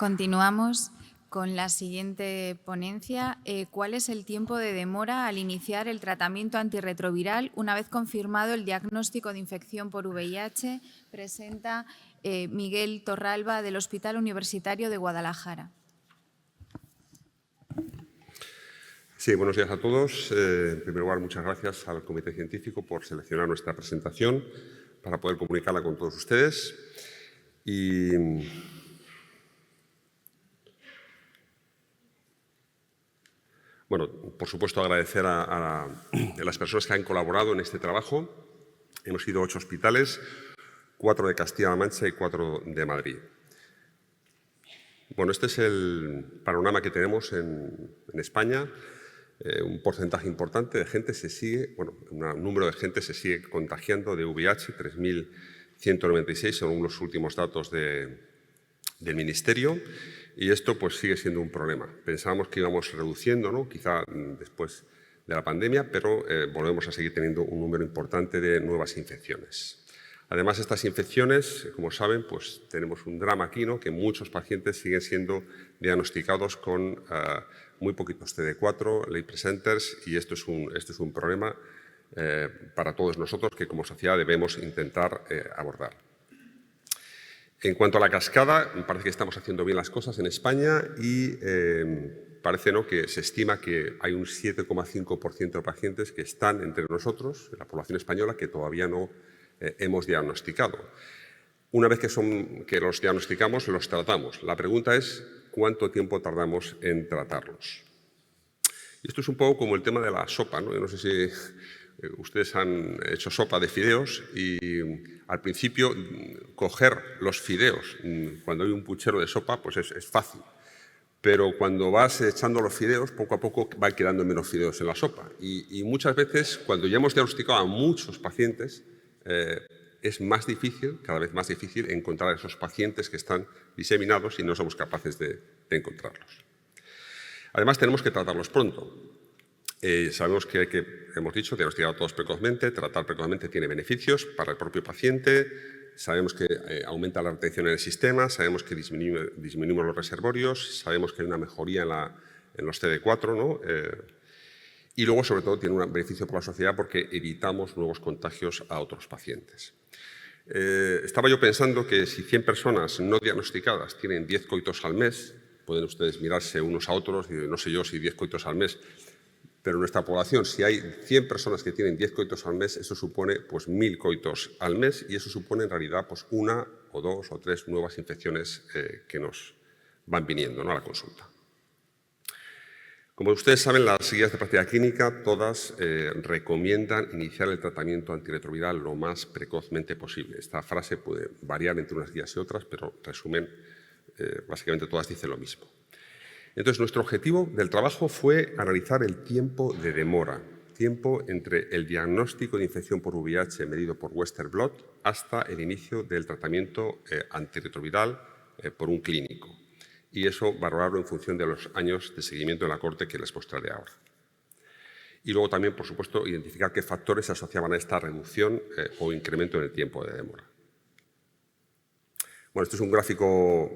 Continuamos con la siguiente ponencia. ¿Cuál es el tiempo de demora al iniciar el tratamiento antirretroviral una vez confirmado el diagnóstico de infección por VIH? Presenta Miguel Torralba del Hospital Universitario de Guadalajara. Sí, buenos días a todos. En primer lugar, muchas gracias al Comité Científico por seleccionar nuestra presentación para poder comunicarla con todos ustedes. Bueno, por supuesto, agradecer a las personas que han colaborado en este trabajo. Hemos sido 8 hospitales, 4 de Castilla-La Mancha y 4 de Madrid. Bueno, este es el panorama que tenemos en España. Un porcentaje importante de gente un número de gente se sigue contagiando de VIH, 3.196 según los últimos datos del Ministerio. Y esto pues sigue siendo un problema. Pensábamos que íbamos reduciendo, ¿no? Quizá después de la pandemia, pero volvemos a seguir teniendo un número importante de nuevas infecciones. Además, estas infecciones, como saben, pues tenemos un drama aquí, ¿no? Que muchos pacientes siguen siendo diagnosticados con muy poquitos CD4, late presenters, y esto es un problema para todos nosotros que como sociedad debemos intentar abordar. En cuanto a la cascada, me parece que estamos haciendo bien las cosas en España y parece, ¿no?, que se estima que hay un 7,5% de pacientes que están entre nosotros, en la población española, que todavía no hemos diagnosticado. Una vez que los diagnosticamos, los tratamos. La pregunta es cuánto tiempo tardamos en tratarlos. Y esto es un poco como el tema de la sopa, ¿no? Yo no sé si ustedes han hecho sopa de fideos y al principio coger los fideos cuando hay un puchero de sopa pues es fácil. Pero cuando vas echando los fideos, poco a poco van quedando menos fideos en la sopa. Y muchas veces, cuando ya hemos diagnosticado a muchos pacientes, es más difícil, cada vez más difícil, encontrar a esos pacientes que están diseminados y no somos capaces de encontrarlos. Además, tenemos que tratarlos pronto. Sabemos que hemos dicho, diagnosticar a todos precozmente, tratar precozmente tiene beneficios para el propio paciente, sabemos que aumenta la retención en el sistema, sabemos que disminuimos los reservorios, sabemos que hay una mejoría en los CD4, ¿no? Y luego, sobre todo, tiene un beneficio para la sociedad porque evitamos nuevos contagios a otros pacientes. Estaba yo pensando que si 100 personas no diagnosticadas tienen 10 coitos al mes, pueden ustedes mirarse unos a otros y no sé yo si 10 coitos al mes, pero en nuestra población, si hay 100 personas que tienen 10 coitos al mes, eso supone pues 1.000 coitos al mes y eso supone en realidad pues 1 o 2 o 3 nuevas infecciones que nos van viniendo, ¿no?, a la consulta. Como ustedes saben, las guías de práctica clínica todas recomiendan iniciar el tratamiento antirretroviral lo más precozmente posible. Esta frase puede variar entre unas guías y otras, pero en resumen, básicamente todas dicen lo mismo. Entonces, nuestro objetivo del trabajo fue analizar el tiempo de demora, tiempo entre el diagnóstico de infección por VIH medido por Western Blot hasta el inicio del tratamiento antirretroviral por un clínico. Y eso valorarlo en función de los años de seguimiento en la corte que les mostraré ahora. Y luego también, por supuesto, identificar qué factores se asociaban a esta reducción o incremento en el tiempo de demora. Bueno, este es un gráfico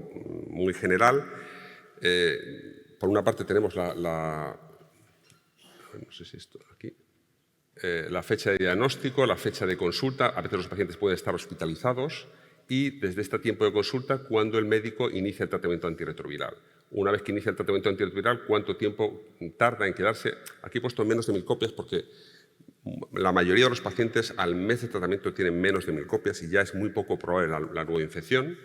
muy general. Por una parte tenemos no sé si esto aquí, la fecha de diagnóstico, la fecha de consulta. A veces los pacientes pueden estar hospitalizados y desde este tiempo de consulta, cuando el médico inicia el tratamiento antirretroviral. Una vez que inicia el tratamiento antirretroviral, ¿cuánto tiempo tarda en quedarse? Aquí he puesto menos de 1.000 copias porque la mayoría de los pacientes al mes de tratamiento tienen menos de 1.000 copias y ya es muy poco probable la nueva infección.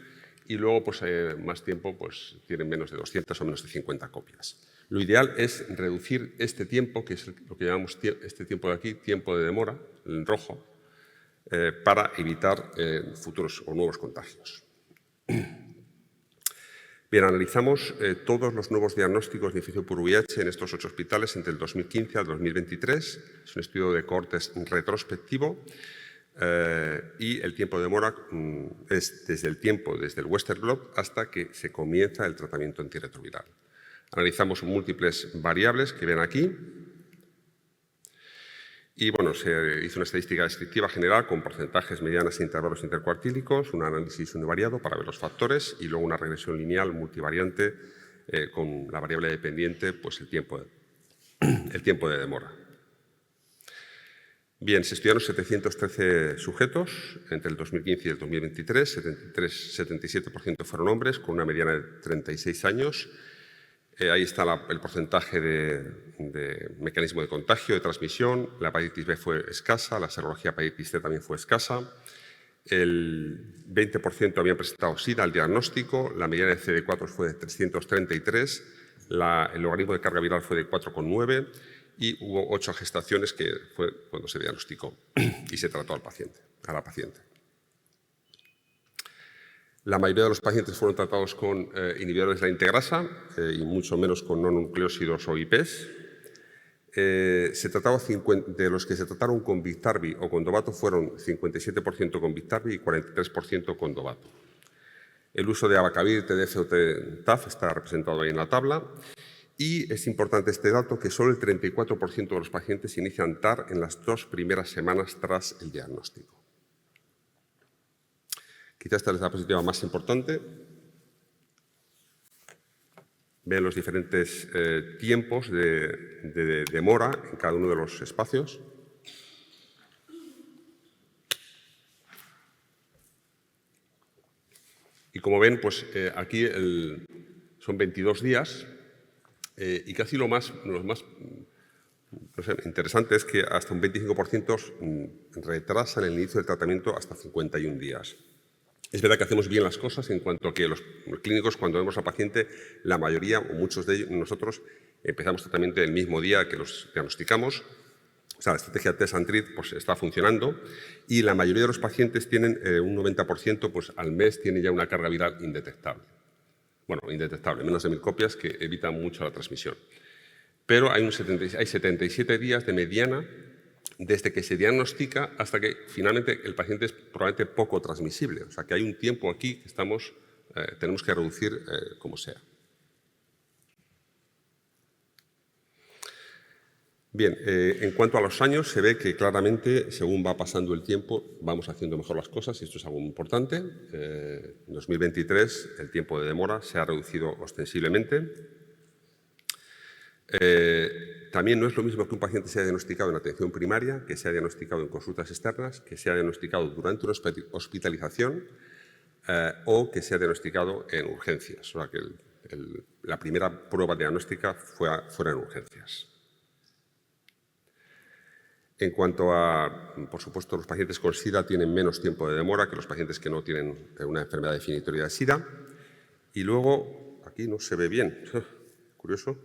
Y luego, pues, más tiempo, pues, tienen menos de 200 o menos de 50 copias. Lo ideal es reducir este tiempo, que es lo que llamamos este tiempo de aquí, tiempo de demora, en rojo, para evitar futuros o nuevos contagios. Bien, analizamos todos los nuevos diagnósticos de infección por VIH en estos 8 hospitales entre el 2015 al 2023. Es un estudio de cohortes retrospectivo. Y el tiempo de demora es desde el Western Blot hasta que se comienza el tratamiento antirretroviral. Analizamos múltiples variables que ven aquí Y bueno, se hizo una estadística descriptiva general con porcentajes, medianas e intervalos intercuartílicos, un análisis univariado para ver los factores y luego una regresión lineal multivariante con la variable dependiente, pues el tiempo de demora. Bien, se estudiaron 713 sujetos entre el 2015 y el 2023, 77% fueron hombres con una mediana de 36 años. Ahí está el porcentaje de mecanismo de contagio, de transmisión. La hepatitis B fue escasa, la serología hepatitis C también fue escasa. El 20% habían presentado SIDA al diagnóstico, la mediana de CD4 fue de 333, el logaritmo de carga viral fue de 4,9 y hubo 8 gestaciones, que fue cuando se diagnosticó y se trató a la paciente. La mayoría de los pacientes fueron tratados con inhibidores de la integrasa y mucho menos con no nucleósidos o IPs. De los que se trataron con Biktarvy o con Dovato fueron 57% con Biktarvy y 43% con Dovato. El uso de Abacavir, TDF o TAF está representado ahí en la tabla. Y es importante este dato, que solo el 34% de los pacientes inician TAR en las 2 primeras semanas tras el diagnóstico. Quizás esta es la diapositiva más importante. Ven los diferentes tiempos de demora en cada uno de los espacios. Y como ven, pues aquí son 22 días y casi lo más interesante es que hasta un 25% retrasan el inicio del tratamiento hasta 51 días. Es verdad que hacemos bien las cosas en cuanto a que los clínicos, cuando vemos al paciente, la mayoría o muchos de nosotros empezamos tratamiento el mismo día que los diagnosticamos. O sea, la estrategia Test and Treat pues, está funcionando y la mayoría de los pacientes tienen un 90%, pues al mes tiene ya una carga viral indetectable. Bueno, indetectable, menos de 1000 copias, que evitan mucho la transmisión. Pero hay 77 días de mediana desde que se diagnostica hasta que finalmente el paciente es probablemente poco transmisible. O sea, que hay un tiempo aquí que tenemos que reducir como sea. Bien, en cuanto a los años, se ve que claramente, según va pasando el tiempo, vamos haciendo mejor las cosas y esto es algo muy importante. En 2023 el tiempo de demora se ha reducido ostensiblemente. También no es lo mismo que un paciente sea diagnosticado en atención primaria, que sea diagnosticado en consultas externas, que sea diagnosticado durante una hospitalización o que sea diagnosticado en urgencias. O sea, que la primera prueba diagnóstica fuera en urgencias. En cuanto a, por supuesto, los pacientes con SIDA tienen menos tiempo de demora que los pacientes que no tienen una enfermedad definitoria de SIDA. Y luego, aquí no se ve bien. ¿Curioso?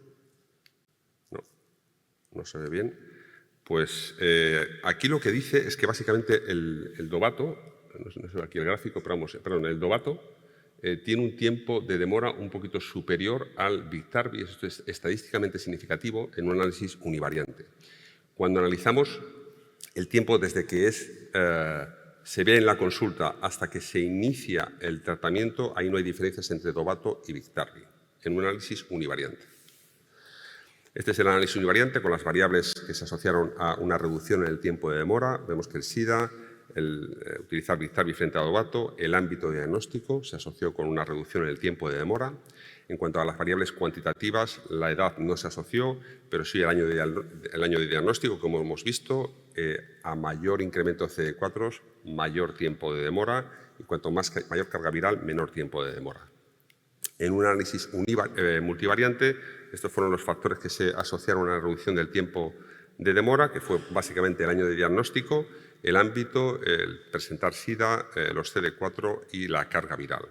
No se ve bien. Pues aquí lo que dice es que básicamente el Dovato, no sé aquí el gráfico, pero vamos, perdón, el Dovato tiene un tiempo de demora un poquito superior al Biktarvy, esto es estadísticamente significativo en un análisis univariante. Cuando analizamos el tiempo desde que se ve en la consulta hasta que se inicia el tratamiento, ahí no hay diferencias entre Dovato y Biktarvy, en un análisis univariante. Este es el análisis univariante con las variables que se asociaron a una reducción en el tiempo de demora. Vemos que el SIDA, utilizar Biktarvy frente a Dovato, el ámbito de diagnóstico se asoció con una reducción en el tiempo de demora. En cuanto a las variables cuantitativas, la edad no se asoció, pero sí el año de diagnóstico, como hemos visto, a mayor incremento de CD4, mayor tiempo de demora, y cuanto mayor carga viral, menor tiempo de demora. En un análisis multivariante, estos fueron los factores que se asociaron a una reducción del tiempo de demora, que fue básicamente el año de diagnóstico, el ámbito, el presentar SIDA, los CD4 y la carga viral.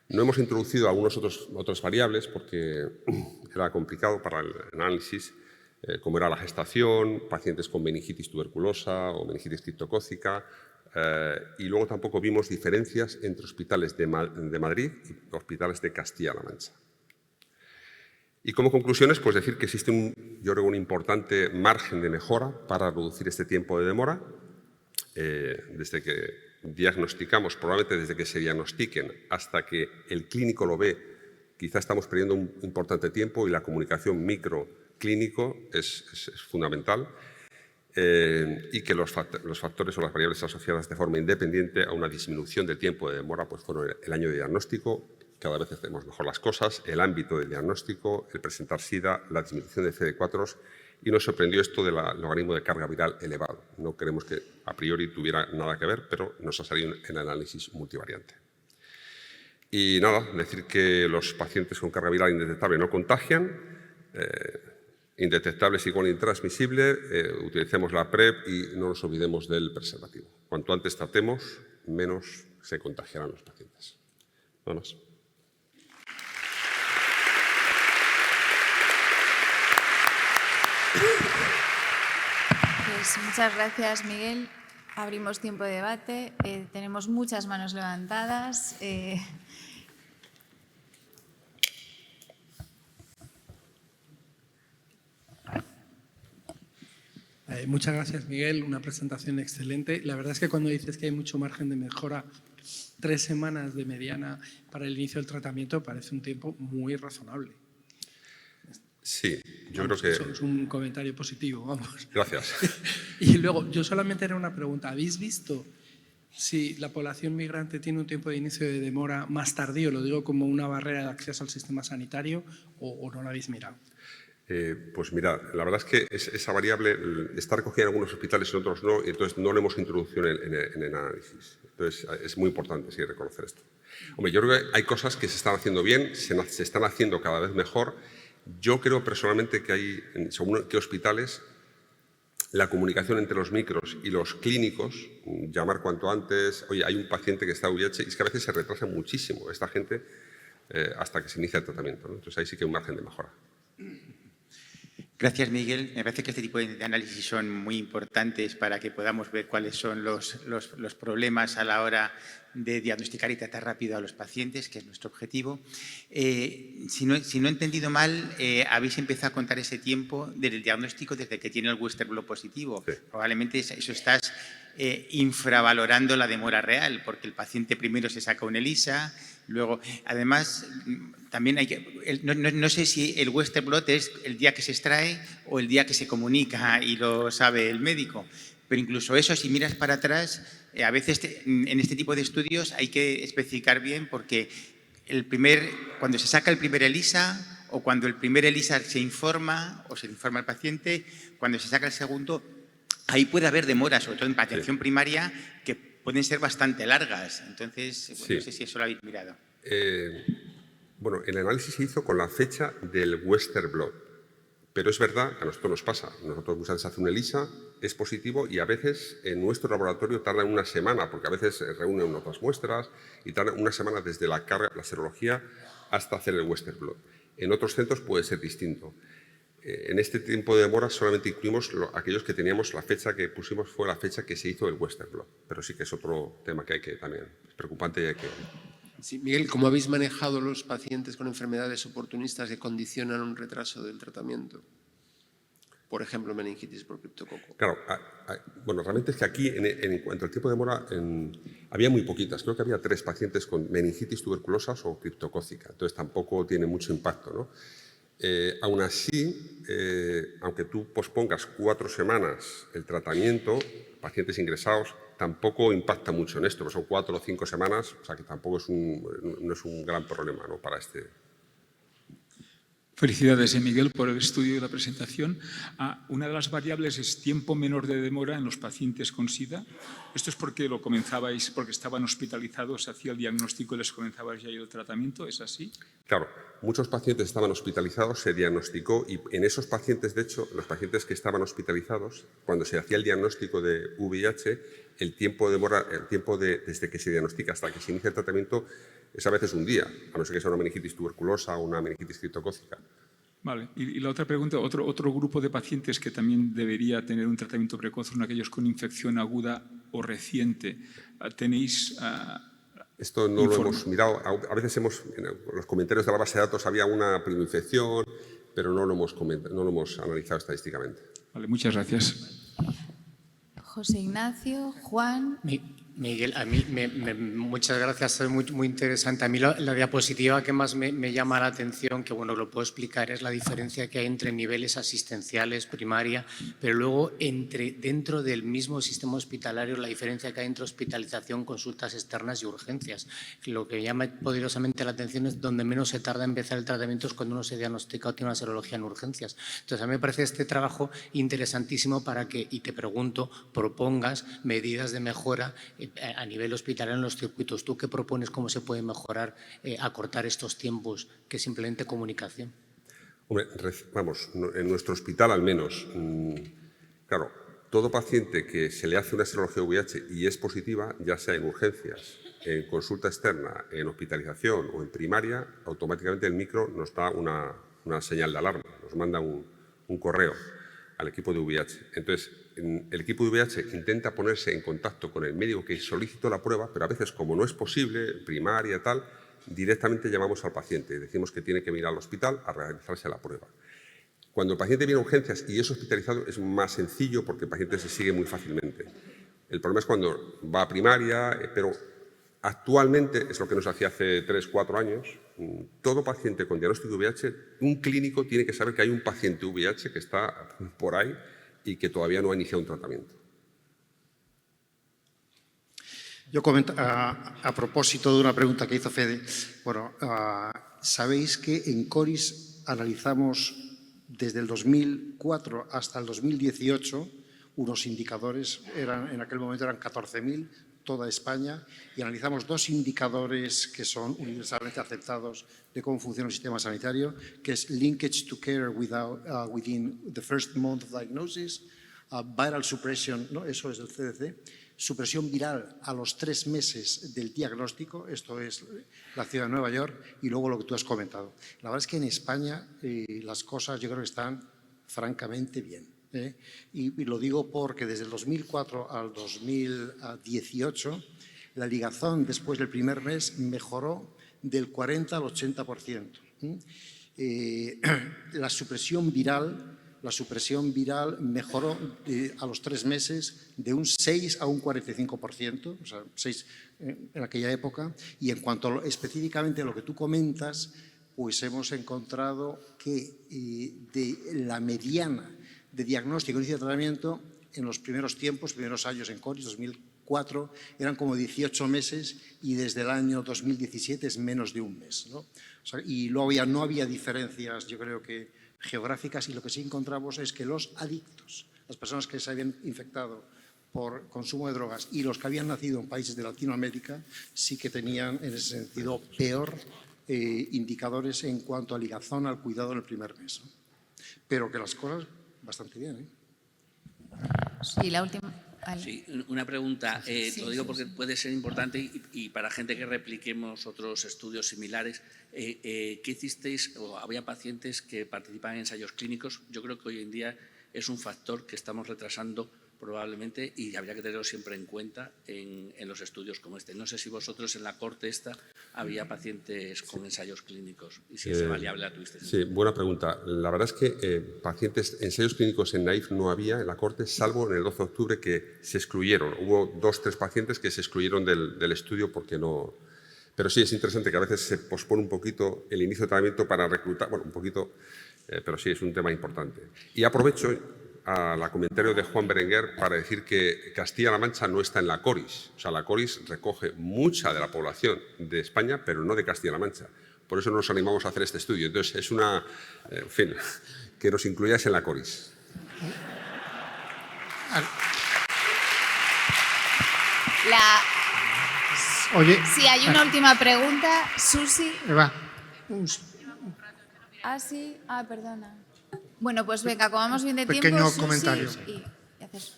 No hemos introducido algunas otras variables porque era complicado para el análisis, como era la gestación, pacientes con meningitis tuberculosa o meningitis criptocócica, y luego tampoco vimos diferencias entre hospitales de Madrid y hospitales de Castilla-La Mancha. Y como conclusiones, pues decir que existe yo creo, un importante margen de mejora para reducir este tiempo de demora. Desde que diagnosticamos, probablemente desde que se diagnostiquen hasta que el clínico lo ve, quizá estamos perdiendo un importante tiempo y la comunicación microclínico es fundamental. y que los factores o las variables asociadas de forma independiente a una disminución del tiempo de demora pues fueron el año de diagnóstico, cada vez hacemos mejor las cosas, el ámbito del diagnóstico, el presentar SIDA, la disminución de CD4 y nos sorprendió esto del logaritmo de carga viral elevado. No creemos que a priori tuviera nada que ver, pero nos ha salido en el análisis multivariante. Y nada, decir que los pacientes con carga viral indetectable no contagian, indetectable es igual a intransmisible, utilicemos la PrEP y no nos olvidemos del preservativo. Cuanto antes tratemos, menos se contagiarán los pacientes. Nada más. Pues muchas gracias, Miguel. Abrimos tiempo de debate. Tenemos muchas manos levantadas. Muchas gracias, Miguel. Una presentación excelente. La verdad es que cuando dices que hay mucho margen de mejora, 3 semanas de mediana para el inicio del tratamiento parece un tiempo muy razonable. Sí, yo creo que... Eso es un comentario positivo, vamos. Gracias. Y luego, yo solamente era una pregunta. ¿Habéis visto si la población migrante tiene un tiempo de inicio de demora más tardío? Lo digo como una barrera de acceso al sistema sanitario, ¿o no la habéis mirado? Pues mira, la verdad es que esa variable está recogida en algunos hospitales y en otros no, y entonces no lo hemos introducido en el análisis. Entonces es muy importante sí, reconocer esto. Hombre, yo creo que hay cosas que se están haciendo bien, se están haciendo cada vez mejor. Yo creo personalmente que hay, según qué hospitales, la comunicación entre los micros y los clínicos, llamar cuanto antes, oye, hay un paciente que está VIH, y es que a veces se retrasa muchísimo esta gente hasta que se inicia el tratamiento, ¿no? Entonces ahí sí que hay un margen de mejora. Gracias, Miguel. Me parece que este tipo de análisis son muy importantes para que podamos ver cuáles son los problemas a la hora de diagnosticar y tratar rápido a los pacientes, que es nuestro objetivo. Si no he entendido mal, habéis empezado a contar ese tiempo del diagnóstico desde que tiene el Western blot positivo. Sí. Probablemente eso estás infravalorando la demora real, porque el paciente primero se saca un ELISA, luego, además, también hay que, no sé si el Western blot es el día que se extrae o el día que se comunica y lo sabe el médico. Pero incluso eso, si miras para atrás, a veces en este tipo de estudios hay que especificar bien porque cuando se saca el primer ELISA o cuando el primer ELISA se informa o se informa al paciente, cuando se saca el segundo, ahí puede haber demoras, sobre todo en atención primaria, que pueden ser bastante largas. Entonces, bueno, no sé si eso lo habéis mirado. Bueno, el análisis se hizo con la fecha del Western blot, pero es verdad que a nosotros nos pasa. Nosotros muchas veces hacemos un ELISA, es positivo y a veces en nuestro laboratorio tarda una semana, porque a veces reúnen otras muestras y tarda una semana desde la carga, la serología, hasta hacer el Western blot. En otros centros puede ser distinto. En este tiempo de demora solamente incluimos aquellos que teníamos, la fecha que pusimos fue la fecha que se hizo el Western blot, pero sí que es otro tema que hay que también, es preocupante y hay que... Sí, Miguel, ¿cómo habéis manejado los pacientes con enfermedades oportunistas que condicionan un retraso del tratamiento? Por ejemplo, meningitis por criptococo. Claro, bueno, realmente es que aquí, en cuanto al tiempo de demora, había muy poquitas. Creo que había 3 pacientes con meningitis tuberculosas o criptocócica, entonces tampoco tiene mucho impacto, ¿no? Aún así, aunque tú pospongas 4 semanas el tratamiento, pacientes ingresados, tampoco impacta mucho en esto, son 4 o 5 semanas, o sea que tampoco no es un gran problema, ¿no? Para este. Felicidades, Miguel, por el estudio y la presentación. Una de las variables es tiempo menor de demora en los pacientes con SIDA. ¿Esto es porque lo comenzabais, porque estaban hospitalizados, se hacía el diagnóstico y les comenzabais ya el tratamiento? ¿Es así? Claro, muchos pacientes estaban hospitalizados, se diagnosticó y en esos pacientes, de hecho, los pacientes que estaban hospitalizados, cuando se hacía el diagnóstico de VIH, el tiempo de demora, desde que se diagnostica hasta que se inicia el tratamiento es a veces un día, a no ser que sea una meningitis tuberculosa o una meningitis criptocócica. Vale. Y la otra pregunta, otro grupo de pacientes que también debería tener un tratamiento precoz son aquellos con infección aguda o reciente. ¿Tenéis...? Esto no lo hemos mirado. A veces en los comentarios de la base de datos había una primoinfección, pero no lo hemos analizado estadísticamente. Vale, muchas gracias. José Ignacio, Juan... Miguel, a mí muchas gracias, es muy interesante. A mí la diapositiva que más me llama la atención, que bueno, lo puedo explicar, es la diferencia que hay entre niveles asistenciales, primaria, pero luego dentro del mismo sistema hospitalario, la diferencia que hay entre hospitalización, consultas externas y urgencias. Lo que llama poderosamente la atención es donde menos se tarda en empezar el tratamiento es cuando uno se diagnostica o tiene una serología en urgencias. Entonces, a mí me parece este trabajo interesantísimo para que, y te pregunto, propongas medidas de mejora a nivel hospitalario en los circuitos. ¿Tú qué propones? ¿Cómo se puede mejorar, acortar estos tiempos que simplemente comunicación? Hombre, vamos, en nuestro hospital al menos, claro, todo paciente que se le hace una serología VIH y es positiva, ya sea en urgencias, en consulta externa, en hospitalización o en primaria, automáticamente el micro nos da una señal de alarma, nos manda un correo al equipo de VIH. Entonces, el equipo de VIH intenta ponerse en contacto con el médico que solicitó la prueba, pero a veces, como no es posible, primaria, tal, directamente llamamos al paciente y decimos que tiene que venir al hospital a realizarse la prueba. Cuando el paciente viene a urgencias y es hospitalizado es más sencillo porque el paciente se sigue muy fácilmente. El problema es cuando va a primaria, pero actualmente, es lo que nos hacía hace 3 o 4 años, todo paciente con diagnóstico de VIH, un clínico tiene que saber que hay un paciente VIH que está por ahí y que todavía no ha iniciado un tratamiento. Yo comento, a propósito de una pregunta que hizo Fede, bueno, sabéis que en CORIS analizamos desde el 2004 hasta el 2018 unos indicadores, en aquel momento eran 14.000, toda España, y analizamos 2 indicadores que son universalmente aceptados de cómo funciona el sistema sanitario, que es linkage to care within the first month of diagnosis, viral suppression, ¿no? Eso es del CDC, supresión viral a los 3 meses del diagnóstico, esto es la ciudad de Nueva York, y luego lo que tú has comentado. La verdad es que en España las cosas yo creo que están francamente bien. Y lo digo porque desde el 2004 al 2018 la ligazón después del primer mes mejoró del 40 al 80%. La supresión viral mejoró a los 3 meses de un 6 a un 45%, o sea, 6 en aquella época. Y en cuanto específicamente a lo que tú comentas, pues hemos encontrado que de la mediana de diagnóstico y inicio de tratamiento en los primeros años en CORIS, 2004, eran como 18 meses y desde el año 2017 es menos de un mes, ¿no? O sea, y luego ya no había diferencias, yo creo que geográficas, y lo que sí encontramos es que los adictos, las personas que se habían infectado por consumo de drogas y los que habían nacido en países de Latinoamérica sí que tenían en ese sentido peor indicadores en cuanto a ligazón al cuidado en el primer mes, ¿no? Pero que las cosas bastante bien, ¿eh? Sí, la última. Vale. Sí, una pregunta. Lo digo porque puede ser importante y para gente que repliquemos otros estudios similares. ¿Qué hicisteis? O había pacientes que participan en ensayos clínicos. Yo creo que hoy en día es un factor que estamos retrasando probablemente y habría que tenerlo siempre en cuenta en los estudios como este. No sé si vosotros en la corte había pacientes con ensayos clínicos y si esa variable la tuvisteis. Sí, buena pregunta. La verdad es que ensayos clínicos en NAIF no había en la corte, salvo en el 12 de octubre que se excluyeron. Hubo 2 o 3 pacientes que se excluyeron del estudio porque no. Pero sí es interesante que a veces se pospone un poquito el inicio de tratamiento para reclutar, bueno, un poquito, pero sí es un tema importante. Y aprovecho al comentario de Juan Berenguer para decir que Castilla-La Mancha no está en la CORIS. O sea, la CORIS recoge mucha de la población de España, pero no de Castilla-La Mancha. Por eso nos animamos a hacer este estudio. Entonces, es una, en fin, que nos incluyáis en la CORIS. Oye, Sí, hay una última pregunta. Susi. Eva, Sí. Perdona. Bueno, pues venga, como vamos bien de tiempo, pequeño Susi, comentario. y haces.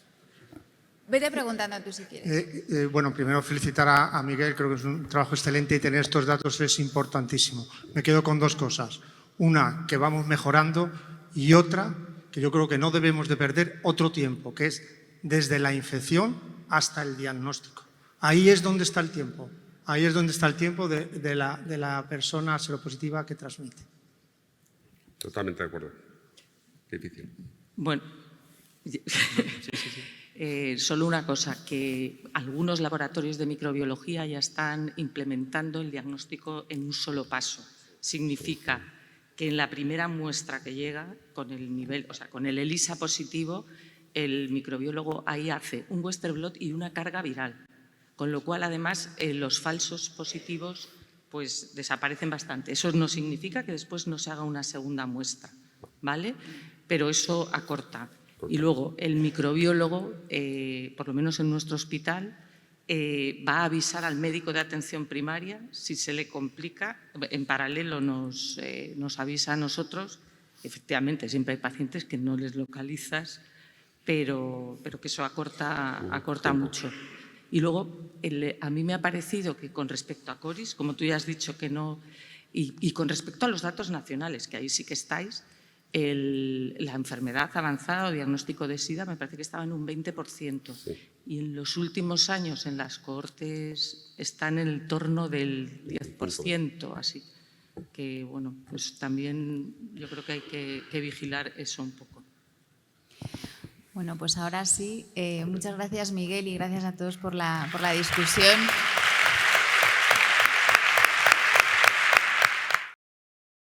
Vete preguntando tú si quieres. Bueno, primero felicitar a Miguel, creo que es un trabajo excelente y tener estos datos es importantísimo. Me quedo con 2 cosas. Una, que vamos mejorando, y otra, que yo creo que no debemos de perder otro tiempo, que es desde la infección hasta el diagnóstico. Ahí es donde está el tiempo. Ahí es donde está el tiempo de la persona seropositiva que transmite. Totalmente de acuerdo. Qué difícil. Bueno, Solo una cosa, que algunos laboratorios de microbiología ya están implementando el diagnóstico en un solo paso. Significa que en la primera muestra que llega, con el nivel, o sea, con el ELISA positivo, el microbiólogo ahí hace un Western blot y una carga viral, con lo cual además los falsos positivos pues desaparecen bastante. Eso no significa que después no se haga una segunda muestra, ¿vale? Pero eso acorta. Y luego el microbiólogo, por lo menos en nuestro hospital, va a avisar al médico de atención primaria si se le complica. En paralelo nos avisa a nosotros. Efectivamente, siempre hay pacientes que no les localizas, pero que eso acorta mucho. Y luego, a mí me ha parecido que con respecto a CORIS, como tú ya has dicho que no, y con respecto a los datos nacionales, que ahí sí que estáis, la enfermedad avanzada o diagnóstico de SIDA me parece que estaba en un 20%. Sí. Y en los últimos años en las cohortes están en el torno del 10%, así. Que, bueno, pues también yo creo que hay que vigilar eso un poco. Bueno, pues ahora sí, muchas gracias Miguel y gracias a todos por la discusión.